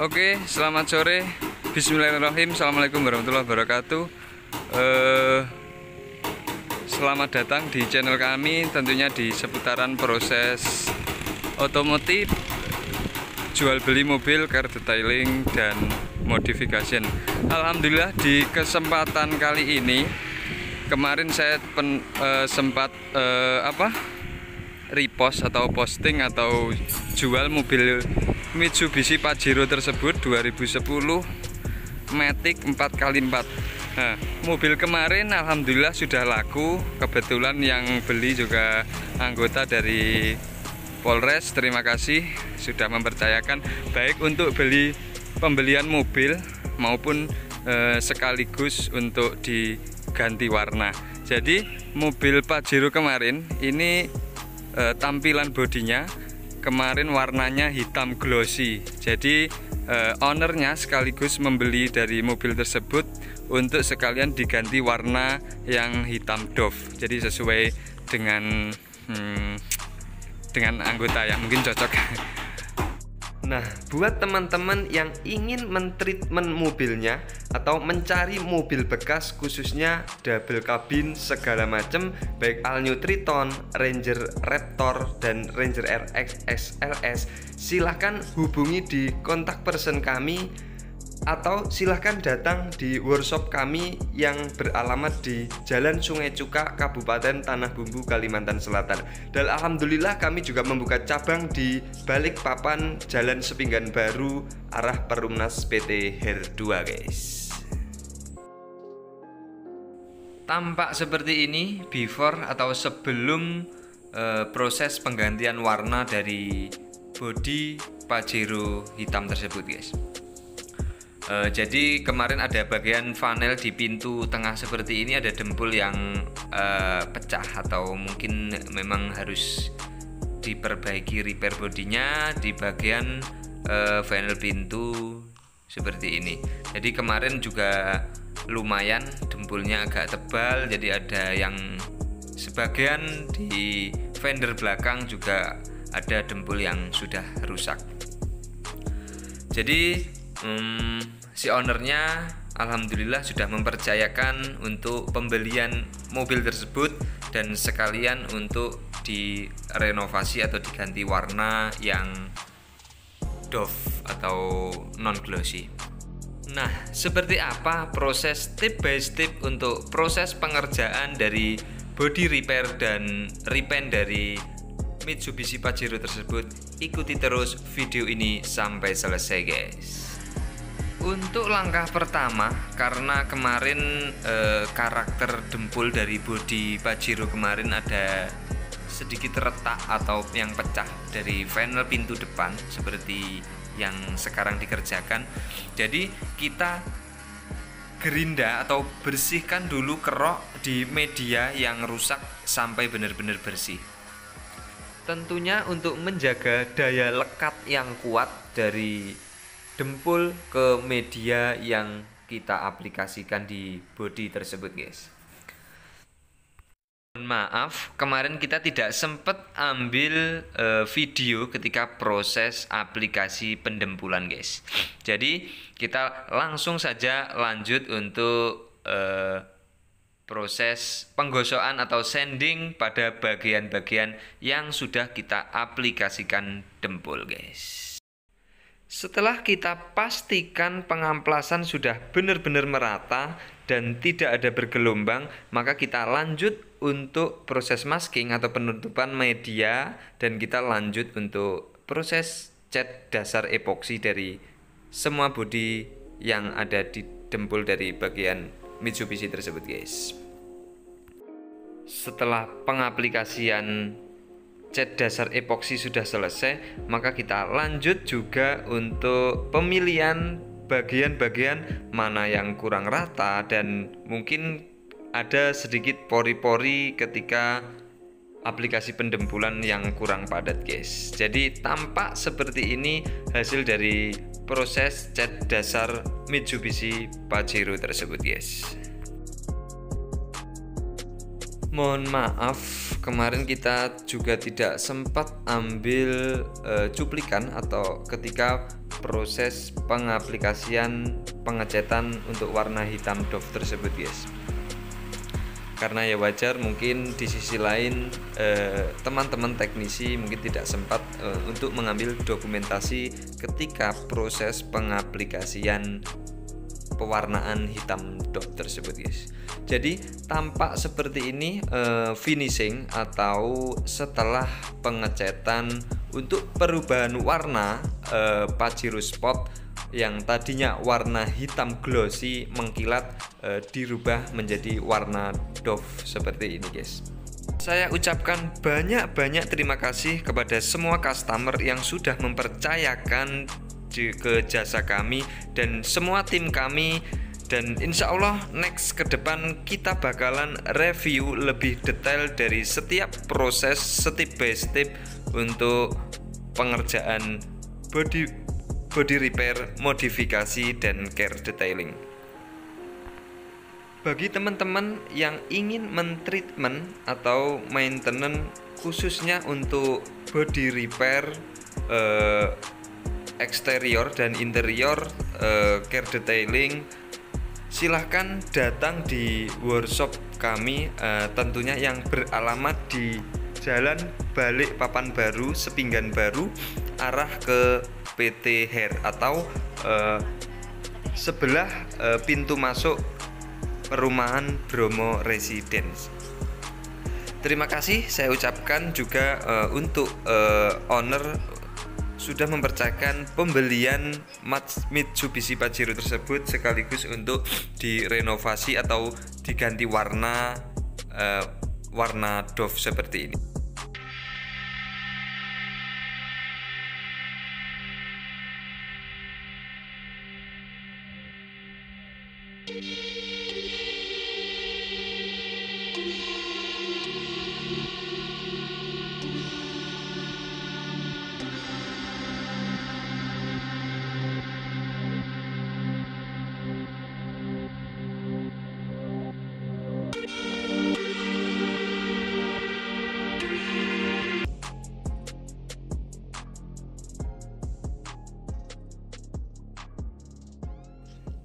Oke, selamat sore. Bismillahirrahmanirrahim. Assalamualaikum warahmatullahi wabarakatuh. Selamat datang di channel kami, tentunya di seputaran proses otomotif, jual beli mobil, car detailing, dan modification. Alhamdulillah di kesempatan kali ini, kemarin saya sempat repost atau posting atau jual mobil Mitsubishi Pajero tersebut 2010 Matic 4x4. Nah, mobil kemarin alhamdulillah sudah laku. Kebetulan yang beli juga anggota dari Polres. Terima kasih sudah mempercayakan baik untuk pembelian mobil maupun sekaligus untuk diganti warna. Jadi mobil Pajero kemarin ini tampilan bodinya kemarin warnanya hitam glossy. Jadi ownernya sekaligus membeli dari mobil tersebut untuk sekalian diganti warna yang hitam doff. Jadi sesuai dengan anggota yang mungkin cocok. Nah, buat teman-teman yang ingin mentreatment mobilnya atau mencari mobil bekas khususnya double cabin segala macam, baik All New Triton, Ranger Raptor, dan Ranger RX SLS, silahkan hubungi di kontak person kami atau silahkan datang di workshop kami yang beralamat di Jalan Sungai Cuka, Kabupaten Tanah Bumbu, Kalimantan Selatan. Dan alhamdulillah kami juga membuka cabang di Balikpapan, Jalan Sepinggan Baru, arah Perumnas PT Her2, guys. Tampak seperti ini before atau sebelum proses penggantian warna dari bodi Pajero hitam tersebut, guys. Jadi kemarin ada bagian panel di pintu tengah seperti ini, ada dempul yang pecah atau mungkin memang harus diperbaiki, repair bodinya di bagian panel pintu seperti ini. Jadi kemarin juga lumayan dempulnya agak tebal, jadi ada yang sebagian di fender belakang juga ada dempul yang sudah rusak. Jadi si ownernya alhamdulillah sudah mempercayakan untuk pembelian mobil tersebut dan sekalian untuk direnovasi atau diganti warna yang doff atau non glossy. Nah, seperti apa proses step by step untuk proses pengerjaan dari body repair dan repaint dari Mitsubishi Pajero tersebut? Ikuti terus video ini sampai selesai, guys. Untuk langkah pertama, karena kemarin karakter dempul dari bodi Pajero kemarin ada sedikit retak atau yang pecah dari panel pintu depan seperti yang sekarang dikerjakan. Jadi kita gerinda atau bersihkan dulu kerok di media yang rusak sampai benar-benar bersih. Tentunya untuk menjaga daya lekat yang kuat dari dempul ke media yang kita aplikasikan di bodi tersebut, guys. Maaf, kemarin kita tidak sempat ambil video ketika proses aplikasi pendempulan, guys. Jadi kita langsung saja lanjut untuk proses penggosokan atau sanding pada bagian-bagian yang sudah kita aplikasikan dempul, guys. Setelah kita pastikan pengamplasan sudah benar-benar merata dan tidak ada bergelombang, maka kita lanjut untuk proses masking atau penutupan media dan kita lanjut untuk proses cat dasar epoksi dari semua bodi yang ada di dempul dari bagian Mitsubishi tersebut, guys. Setelah pengaplikasian cat dasar epoksi sudah selesai, maka kita lanjut juga untuk pemilihan bagian-bagian mana yang kurang rata dan mungkin ada sedikit pori-pori ketika aplikasi pendempulan yang kurang padat, guys. Jadi tampak seperti ini hasil dari proses cat dasar Mitsubishi Pajero tersebut, guys. Mohon maaf, kemarin kita juga tidak sempat ambil cuplikan atau ketika proses pengaplikasian pengecetan untuk warna hitam doff tersebut, guys. Karena ya wajar mungkin di sisi lain teman-teman teknisi mungkin tidak sempat untuk mengambil dokumentasi ketika proses pengaplikasian pewarnaan hitam doff tersebut, guys. Jadi tampak seperti ini finishing atau setelah pengecetan untuk perubahan warna Pajero Sport yang tadinya warna hitam glossy mengkilat dirubah menjadi warna doff seperti ini, guys. Saya ucapkan banyak terima kasih kepada semua customer yang sudah mempercayakan ke jasa kami dan semua tim kami, dan insya Allah next ke depan kita bakalan review lebih detail dari setiap proses step by step untuk pengerjaan body repair, modifikasi, dan care detailing. Bagi teman-teman yang ingin mentreatment atau maintenance khususnya untuk body repair, eksterior dan interior, care detailing, silahkan datang di workshop kami, tentunya yang beralamat di Jalan Balikpapan Baru, Sepinggan Baru, arah ke PT Hair atau sebelah pintu masuk perumahan Bromo Residence. Terima kasih saya ucapkan juga untuk owner sudah mempercayakan pembelian Mitsubishi Pajero tersebut sekaligus untuk direnovasi atau diganti warna doff seperti ini.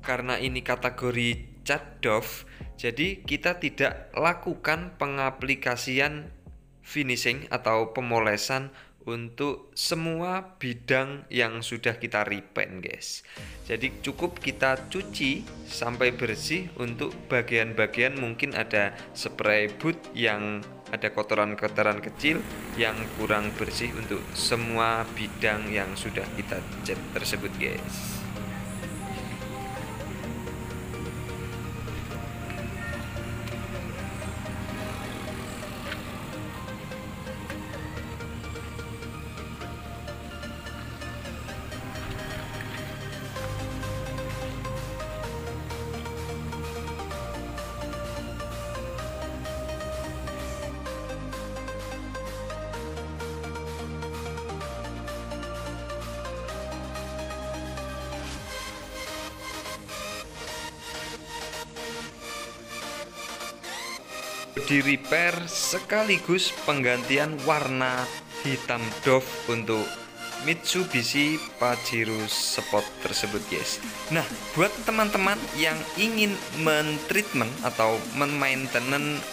Karena ini kategori cat doff, jadi kita tidak lakukan pengaplikasian finishing atau pemolesan untuk semua bidang yang sudah kita repaint, guys. Jadi cukup kita cuci sampai bersih. Untuk bagian-bagian mungkin ada spray boot yang ada kotoran-kotoran kecil yang kurang bersih untuk semua bidang yang sudah kita cat tersebut, guys. Di repair sekaligus penggantian warna hitam doff untuk Mitsubishi Pajero Sport tersebut, guys. Nah, buat teman-teman yang ingin mentreatment atau maintenance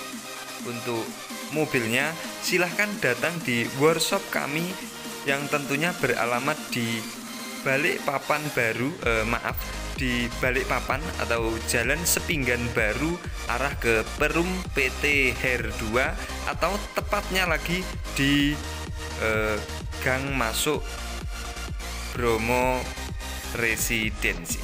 untuk mobilnya, silahkan datang di workshop kami yang tentunya beralamat di Balikpapan Baru, di Balikpapan atau Jalan Sepinggan Baru arah ke Perum PT Hair 2, atau tepatnya lagi di gang masuk Bromo Residensi.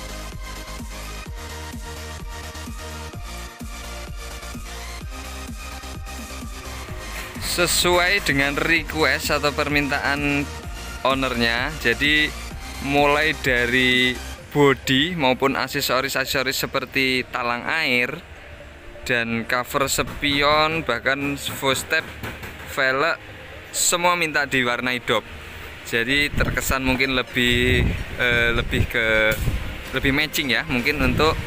Sesuai dengan request atau permintaan ownernya, jadi mulai dari bodi maupun aksesoris-aksesoris seperti talang air dan cover spion, bahkan footstep, velg, semua minta diwarnai doff. Jadi terkesan mungkin lebih matching ya, mungkin untuk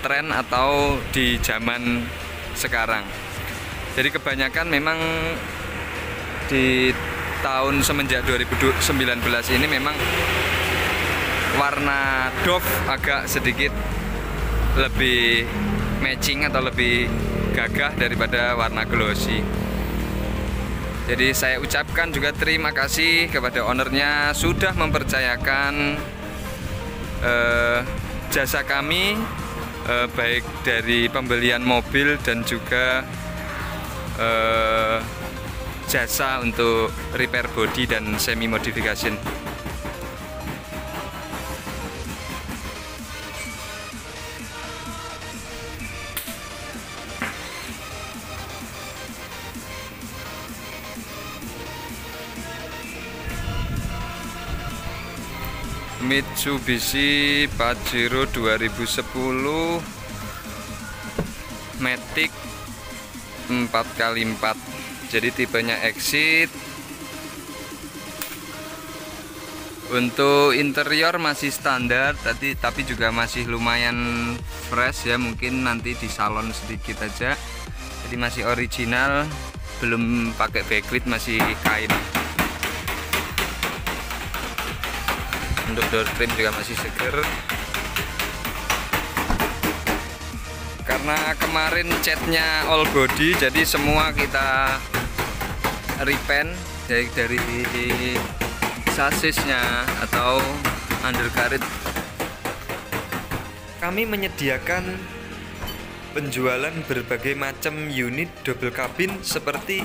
tren atau di zaman sekarang. Jadi kebanyakan memang di tahun semenjak 2019 ini memang warna doff agak sedikit lebih matching atau lebih gagah daripada warna glossy. Jadi saya ucapkan juga terima kasih kepada ownernya sudah mempercayakan jasa kami, baik dari pembelian mobil dan juga jasa untuk repair body dan semi modification. Mitsubishi Pajero 2010 Matic 4x4, jadi tipenya Exit. Untuk interior masih standar tapi juga masih lumayan fresh ya, mungkin nanti di salon sedikit aja. Jadi masih original, belum pakai backlit, masih kain. Untuk door trim juga masih seger. Karena kemarin catnya all body, jadi semua kita repaint dari sasisnya atau undercarriage. Kami menyediakan penjualan berbagai macam unit double cabin seperti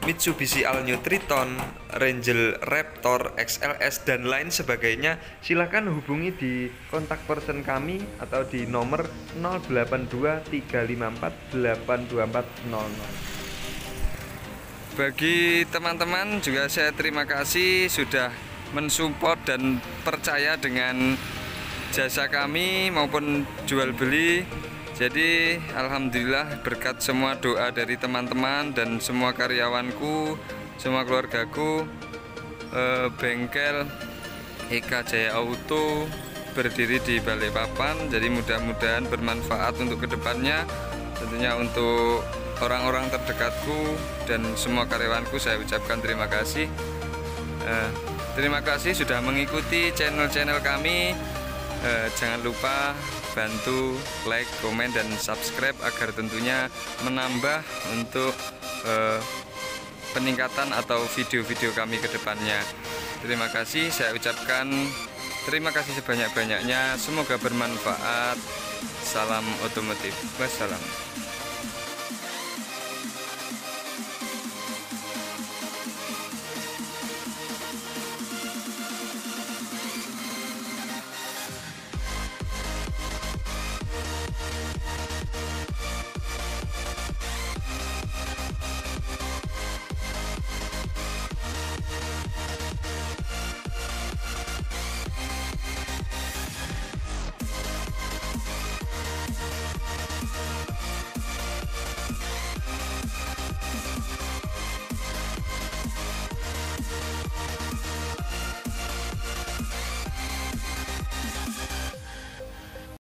Mitsubishi All-New Triton, Ranger Raptor, XLS, dan lain sebagainya. Silahkan hubungi di kontak person kami atau di nomor 0823548240. Bagi teman-teman juga saya terima kasih sudah mensupport dan percaya dengan jasa kami maupun jual beli. Jadi alhamdulillah berkat semua doa dari teman-teman dan semua karyawanku, semua keluargaku, bengkel Eka Jaya Auto berdiri di Balikpapan. Jadi mudah-mudahan bermanfaat untuk kedepannya, tentunya untuk orang-orang terdekatku dan semua karyawanku. Saya ucapkan terima kasih. Terima kasih sudah mengikuti channel-channel kami. Jangan lupa bantu like, komen, dan subscribe agar tentunya menambah untuk peningkatan atau video-video kami ke depannya. Terima kasih, saya ucapkan terima kasih sebanyak-banyaknya. Semoga bermanfaat. Salam otomotif. Wassalam.